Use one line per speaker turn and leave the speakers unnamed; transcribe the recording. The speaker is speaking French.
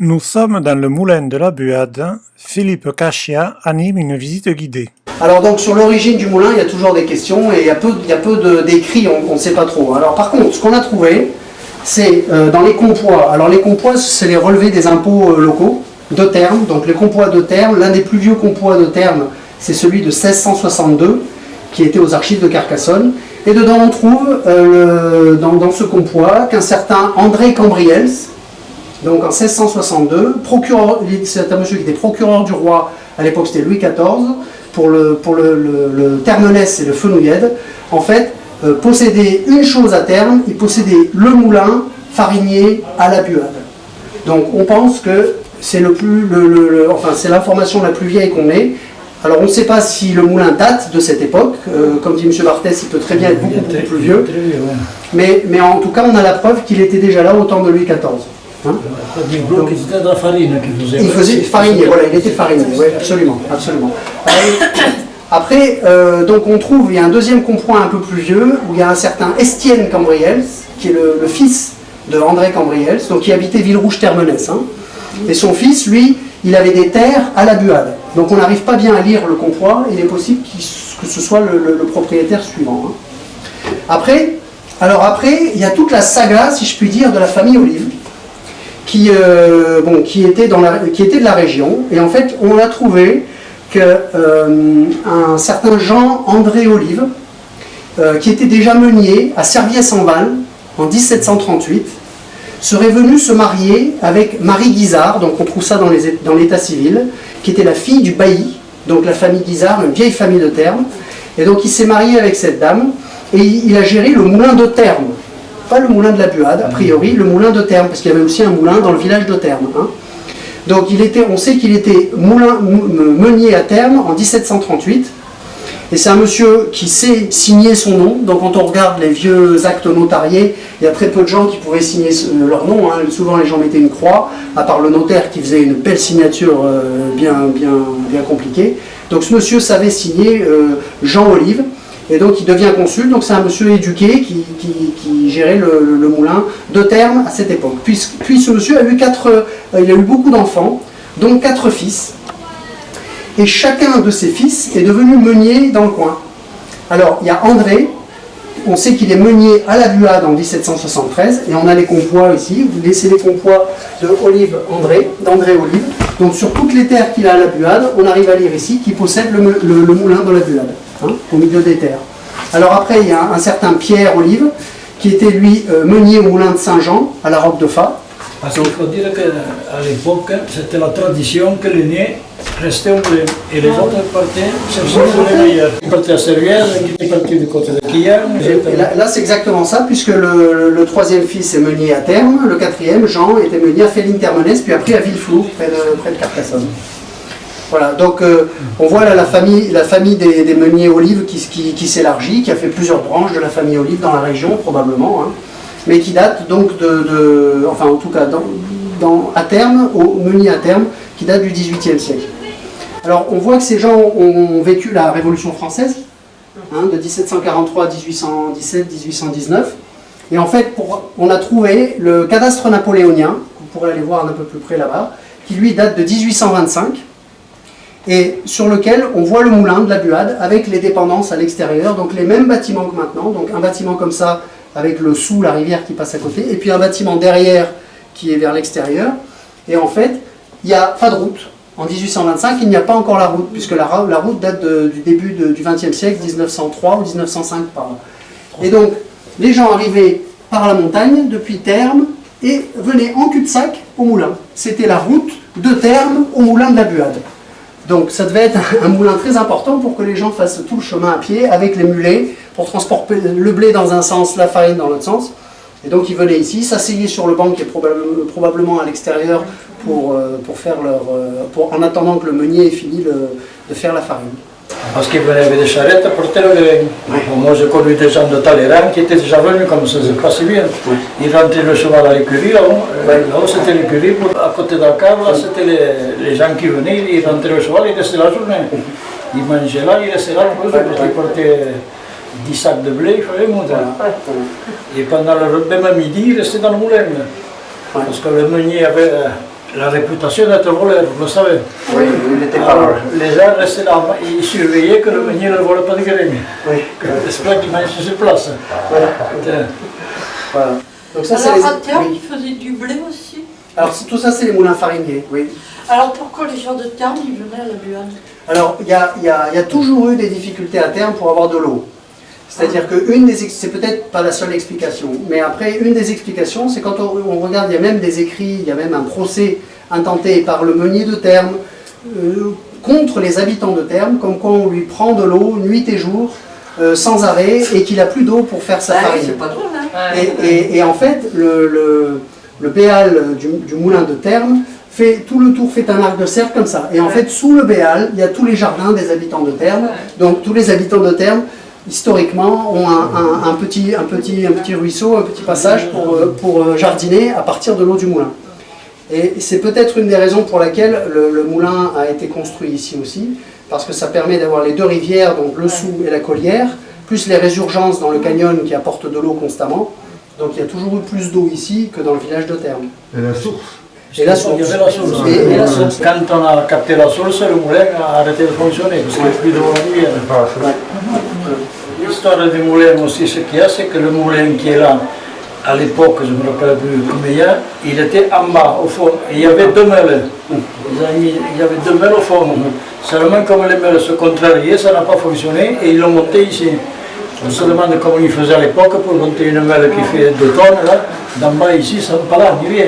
Nous sommes dans le moulin de la Buade. Philippe Cachia anime une visite guidée.
Alors donc sur l'origine du moulin, il y a toujours des questions et il y a peu d'écrits, on ne sait pas trop. Alors par contre, ce qu'on a trouvé, c'est dans les compois. Alors les compois, c'est les relevés des impôts locaux de Termes. Donc les compois de Termes, l'un des plus vieux compois de Termes, c'est celui de 1662, qui était aux archives de Carcassonne. Et dedans on trouve, dans ce compois, qu'un certain André Cambriels, donc en 1662, c'est un monsieur qui était procureur du roi, à l'époque c'était Louis XIV, pour le Termenès et le Fenouillède, en fait, possédait une chose à Termes, il possédait le moulin farinier à la Buade. Donc on pense que c'est c'est l'information la plus vieille qu'on ait. Alors on ne sait pas si le moulin date de cette époque, comme dit M. Barthès, il peut très bien être beaucoup plus vieux, mais en tout cas on a la preuve qu'il était déjà là au temps de Louis XIV. Hein?
Donc, c'était de la farine qu'il faisait.
Il faisait farinier, voilà, il était farinier, oui, absolument, absolument. Après, donc on trouve, il y a un deuxième compoint un peu plus vieux, où il y a un certain Estienne Cambriels, qui est le fils de André Cambriels, donc qui habitait Villerouge-Termenès. Hein. Et son fils, lui, il avait des terres à la Buade. Donc on n'arrive pas bien à lire le compoint, il est possible que ce soit le propriétaire suivant. Hein. Après, il y a toute la saga, si je puis dire, de la famille Olive, qui était de la région, et en fait on a trouvé qu'un certain Jean-André Olive, qui était déjà meunier à Serviès-en-Val en 1738, serait venu se marier avec Marie Guizard, donc on trouve ça dans l'état civil, qui était la fille du bailli, donc la famille Guizard, une vieille famille de Termes, et donc il s'est marié avec cette dame, et il a géré le moulin de Termes. Pas le moulin de la Buade, a priori, le moulin de Termes, parce qu'il y avait aussi un moulin dans le village de Termes. Hein. Donc on sait qu'il était meunier à Termes en 1738, et c'est un monsieur qui sait signer son nom. Donc quand on regarde les vieux actes notariés, il y a très peu de gens qui pouvaient signer leur nom. Hein. Souvent les gens mettaient une croix, à part le notaire qui faisait une belle signature bien compliquée. Donc ce monsieur savait signer Jean Olive. Et donc il devient consul, donc c'est un monsieur éduqué qui gérait le moulin de Termes à cette époque. Puis ce monsieur a eu beaucoup d'enfants, dont 4 fils. Et chacun de ces fils est devenu meunier dans le coin. Alors il y a André, on sait qu'il est meunier à la Buade en 1773, et on a les compois ici, vous laissez les compois d'André Olive. Donc sur toutes les terres qu'il a à la Buade, on arrive à lire ici qu'il possède le moulin de la Buade. Hein, au milieu des terres. Alors après, il y a un certain Pierre Olive, qui était lui meunier au moulin de Saint-Jean, à la Roque de Fa.
Parce qu'il faut dire qu'à l'époque, c'était la tradition que l'aîné restait au moulin. Et les autres partaient chercher les meilleurs. Ils partaient à Servières, ils partaient du côté de Quillan.
Là c'est exactement ça, puisque le troisième fils est meunier à Termes, le quatrième, Jean, était meunier à Féline-Termenès, puis après à Villeflour, près de Carcassonne. Voilà, donc on voit là la famille des meuniers Olive qui s'élargit, qui a fait plusieurs branches de la famille Olive dans la région, probablement, hein, mais qui date donc enfin en tout cas à Termes, au meunier à Termes, qui date du XVIIIe siècle. Alors on voit que ces gens ont vécu la Révolution française, hein, de 1743 à 1817, 1819, et en fait on a trouvé le cadastre napoléonien, vous pourrez aller voir un peu plus près là-bas, qui lui date de 1825, et sur lequel on voit le moulin de la Buade avec les dépendances à l'extérieur, donc les mêmes bâtiments que maintenant, donc un bâtiment comme ça avec le Sou, la rivière qui passe à côté, et puis un bâtiment derrière qui est vers l'extérieur, et en fait il n'y a pas de route. En 1825 il n'y a pas encore la route, puisque la route date du début du XXe siècle, 1903 ou 1905 par là. Et donc les gens arrivaient par la montagne depuis Termes et venaient en cul-de-sac au moulin. C'était la route de Termes au moulin de la Buade. Donc ça devait être un moulin très important pour que les gens fassent tout le chemin à pied avec les mulets pour transporter le blé dans un sens, la farine dans l'autre sens. Et donc ils venaient ici, s'asseyaient sur le banc qui est probablement à l'extérieur en attendant que le meunier ait fini de faire la farine.
Parce qu'ils venaient avec des charrettes pour porter le grain. Oui. Moi j'ai connu des gens de Talleyrand qui étaient déjà venus comme ça, c'est pas si bien. Oui. Ils rentraient le cheval à l'écurie, là-haut, là-haut c'était l'écurie, à côté de la cave, là c'était les gens qui venaient, ils rentraient le cheval, ils restaient la journée. Ils mangeaient là, ils restaient là, parce qu'ils portaient 10 sacs de blé, il fallait monter. Et pendant le même midi, ils restaient dans le moulin. Parce que le meunier avait la réputation d'être voleur, vous le savez.
Oui, il n'était pas
Alors,
là.
les gens restaient là, ils surveillaient que le meunier ne vole pas de graines.
Oui.
Que l'esprit qui mange sur place.
Voilà.
Putain.
Voilà. Donc ça, c'est
Alors
les...
à terme,
oui.
ils faisaient du blé aussi.
Alors tout ça, c'est les moulins fariniers. Oui.
Alors pourquoi les gens de terme, ils venaient à la Buade?
Alors, il y a toujours eu des difficultés à terme pour avoir de l'eau. C'est-à-dire que c'est peut-être pas la seule explication, mais après, une des explications, c'est quand on regarde, il y a même des écrits, il y a même un procès intenté par le meunier de Termes contre les habitants de Termes, comme quoi on lui prend de l'eau nuit et jour, sans arrêt, et qu'il n'a plus d'eau pour faire sa farine.
C'est pas drôle, hein?
Et en fait, le béal du moulin de Termes fait tout le tour, fait un arc de cercle comme ça. Et en fait, sous le béal, il y a tous les jardins des habitants de Termes. Donc tous les habitants de Termes, historiquement, ont un petit ruisseau, un petit passage pour jardiner à partir de l'eau du moulin. Et c'est peut-être une des raisons pour laquelle le moulin a été construit ici aussi, parce que ça permet d'avoir les deux rivières, donc le Sou et la Collière, plus les résurgences dans le canyon qui apportent de l'eau constamment. Donc il y a toujours eu plus d'eau ici que dans le village de Termes.
Et la source.
Et la source.
Il y avait la source.
Et la source.
Quand on a capté la source, le moulin a arrêté de fonctionner, parce qu'il n'y avait plus d'eau à la rivière. L'histoire du moulin aussi, ce qu'il y a, c'est que le moulin qui est là, à l'époque, je ne me rappelle plus combien, il était en bas, au fond, et il y avait deux meules. Il y avait deux meules au fond. Seulement, comme les meules se contrariaient, ça n'a pas fonctionné, et ils l'ont monté ici. On se demande comment ils faisaient à l'époque pour monter une meule qui fait 2 tonnes, là. D'en bas ici, ça ne va pas là, ni rien.